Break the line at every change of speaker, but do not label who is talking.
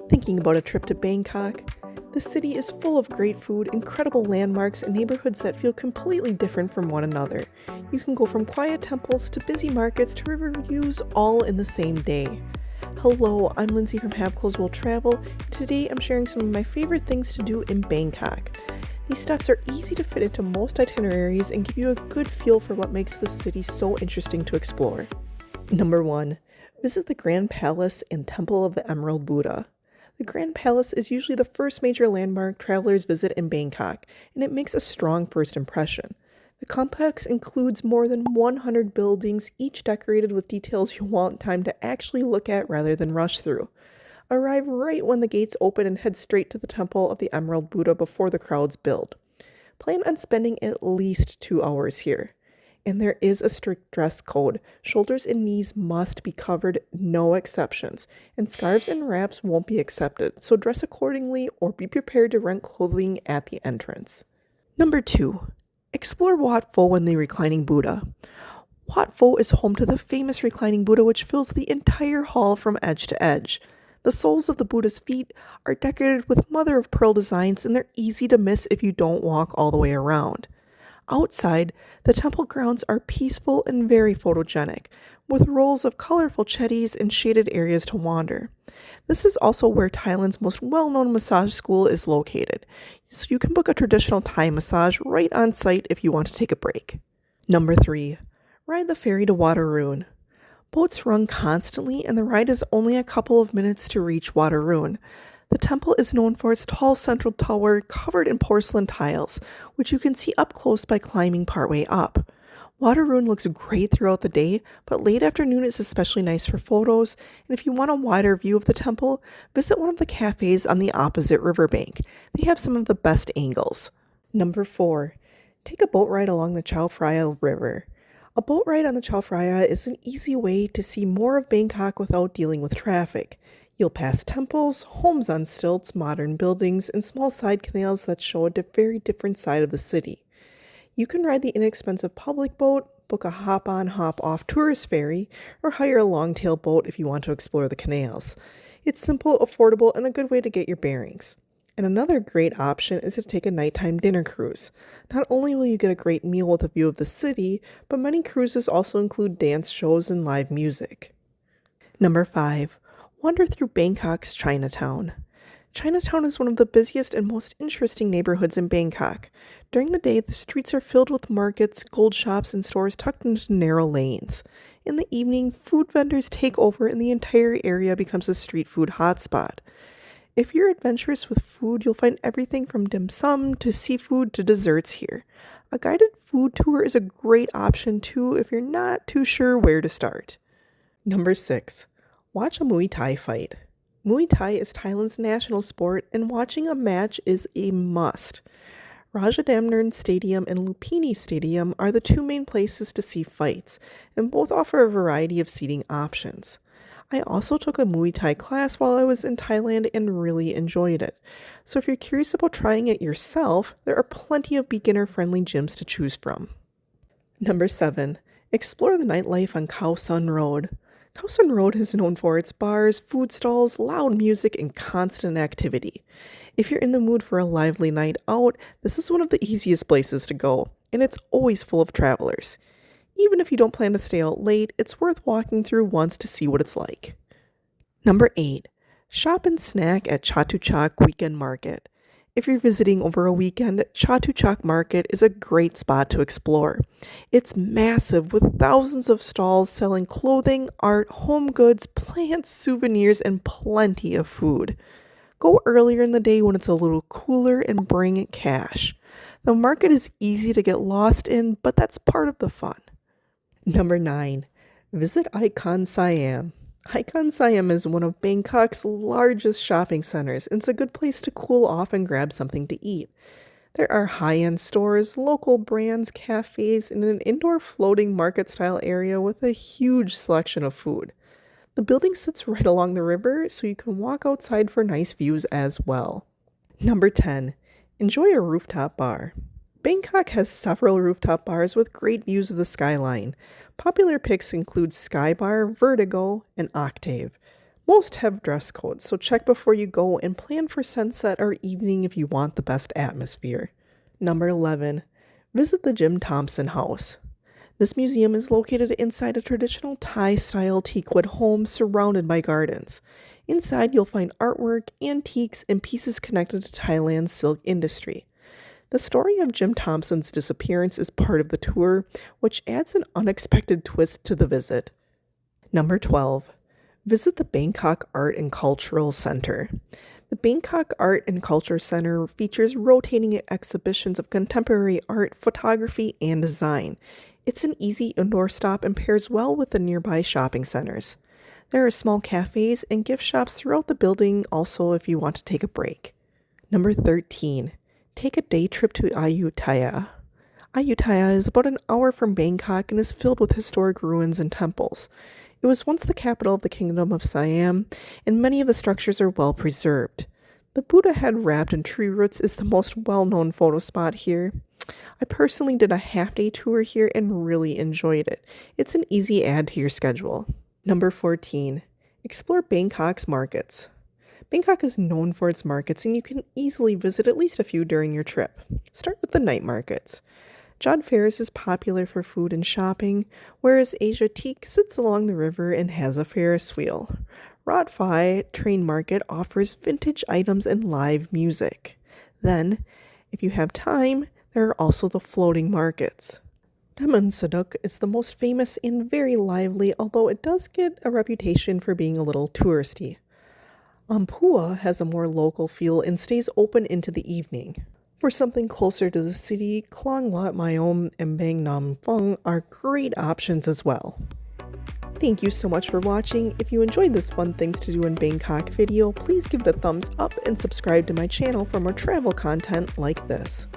Thinking about a trip to Bangkok? The city is full of great food, incredible landmarks, and neighborhoods that feel completely different from one another. You can go from quiet temples to busy markets to river views all in the same day. Hello, I'm Lindsey from Have Clothes Will Travel. Today I'm sharing some of my favorite things to do in Bangkok. These stops are easy to fit into most itineraries and give you a good feel for what makes the city so interesting to explore. Number 1. Visit the Grand Palace and Temple of the Emerald Buddha. The Grand Palace is usually the first major landmark travelers visit in Bangkok, and it makes a strong first impression. The complex includes more than 100 buildings, each decorated with details you want time to actually look at rather than rush through. Arrive right when the gates open and head straight to the Temple of the Emerald Buddha before the crowds build. Plan on spending at least 2 hours here. And there is a strict dress code. Shoulders and knees must be covered, no exceptions. And scarves and wraps won't be accepted, so dress accordingly or be prepared to rent clothing at the entrance. Number 2. Explore Wat Pho and the Reclining Buddha. Wat Pho is home to the famous Reclining Buddha, which fills the entire hall from edge to edge. The soles of the Buddha's feet are decorated with mother-of-pearl designs, and they're easy to miss if you don't walk all the way around. Outside, the temple grounds are peaceful and very photogenic, with rows of colorful chetties and shaded areas to wander. This is also where Thailand's most well-known massage school is located, so you can book a traditional Thai massage right on site if you want to take a break. Number 3. Ride the ferry to Wat Arun. Boats run constantly, and the ride is only a couple of minutes to reach Wat Arun. The temple is known for its tall central tower covered in porcelain tiles, which you can see up close by climbing partway up. Wat Arun looks great throughout the day, but late afternoon is especially nice for photos, and if you want a wider view of the temple, visit one of the cafes on the opposite riverbank. They have some of the best angles. Number 4. Take a boat ride along the Chao Phraya River. A boat ride on the Chao Phraya is an easy way to see more of Bangkok without dealing with traffic. You'll pass temples, homes on stilts, modern buildings, and small side canals that show a very different side of the city. You can ride the inexpensive public boat, book a hop-on, hop-off tourist ferry, or hire a long-tail boat if you want to explore the canals. It's simple, affordable, and a good way to get your bearings. And another great option is to take a nighttime dinner cruise. Not only will you get a great meal with a view of the city, but many cruises also include dance shows and live music. Number 5. Wander through Bangkok's Chinatown. Chinatown is one of the busiest and most interesting neighborhoods in Bangkok. During the day, the streets are filled with markets, gold shops, and stores tucked into narrow lanes. In the evening, food vendors take over and the entire area becomes a street food hotspot. If you're adventurous with food, you'll find everything from dim sum to seafood to desserts here. A guided food tour is a great option too if you're not too sure where to start. Number 6. Watch a Muay Thai fight. Muay Thai is Thailand's national sport, and watching a match is a must. Rajadamnern Stadium and Lumpini Stadium are the two main places to see fights, and both offer a variety of seating options. I also took a Muay Thai class while I was in Thailand and really enjoyed it. So if you're curious about trying it yourself, there are plenty of beginner-friendly gyms to choose from. Number 7. Explore the nightlife on Khao Sun Road. Khao Sun Road is known for its bars, food stalls, loud music, and constant activity. If you're in the mood for a lively night out, this is one of the easiest places to go, and it's always full of travelers. Even if you don't plan to stay out late, it's worth walking through once to see what it's like. Number 8. Shop and snack at Chatuchak Weekend Market. If you're visiting over a weekend, Chatuchak Market is a great spot to explore. It's massive with thousands of stalls selling clothing, art, home goods, plants, souvenirs, and plenty of food. Go earlier in the day when it's a little cooler and bring cash. The market is easy to get lost in, but that's part of the fun. Number 9. Visit Icon Siam. Icon Siam is one of Bangkok's largest shopping centers, and it's a good place to cool off and grab something to eat. There are high-end stores, local brands, cafes, and an indoor floating market-style area with a huge selection of food. The building sits right along the river, so you can walk outside for nice views as well. Number 10. Enjoy a rooftop bar. Bangkok has several rooftop bars with great views of the skyline. Popular picks include Sky Bar, Vertigo, and Octave. Most have dress codes, so check before you go and plan for sunset or evening if you want the best atmosphere. Number 11. Visit the Jim Thompson House. This museum is located inside a traditional Thai-style teakwood home surrounded by gardens. Inside, you'll find artwork, antiques, and pieces connected to Thailand's silk industry. The story of Jim Thompson's disappearance is part of the tour, which adds an unexpected twist to the visit. Number 12. Visit the Bangkok Art and Cultural Center. The Bangkok Art and Culture Center features rotating exhibitions of contemporary art, photography, and design. It's an easy indoor stop and pairs well with the nearby shopping centers. There are small cafes and gift shops throughout the building also if you want to take a break. Number 13. Take a day trip to Ayutthaya. Ayutthaya is about an hour from Bangkok and is filled with historic ruins and temples. It was once the capital of the Kingdom of Siam, and many of the structures are well preserved. The Buddha head wrapped in tree roots is the most well-known photo spot here. I personally did a half-day tour here and really enjoyed it. It's an easy add to your schedule. Number 14. Explore Bangkok's markets. Bangkok is known for its markets, and you can easily visit at least a few during your trip. Start with the night markets. Jod Ferris is popular for food and shopping, whereas Asia Teak sits along the river and has a Ferris wheel. Wat Pho Train Market offers vintage items and live music. Then, if you have time, there are also the floating markets. Daman Saduk is the most famous and very lively, although it does get a reputation for being a little touristy. Ampua has a more local feel and stays open into the evening. For something closer to the city, Klong Wat Myom and Bang Nam Phung are great options as well. Thank you so much for watching. If you enjoyed this fun things to do in Bangkok video, please give it a thumbs up and subscribe to my channel for more travel content like this.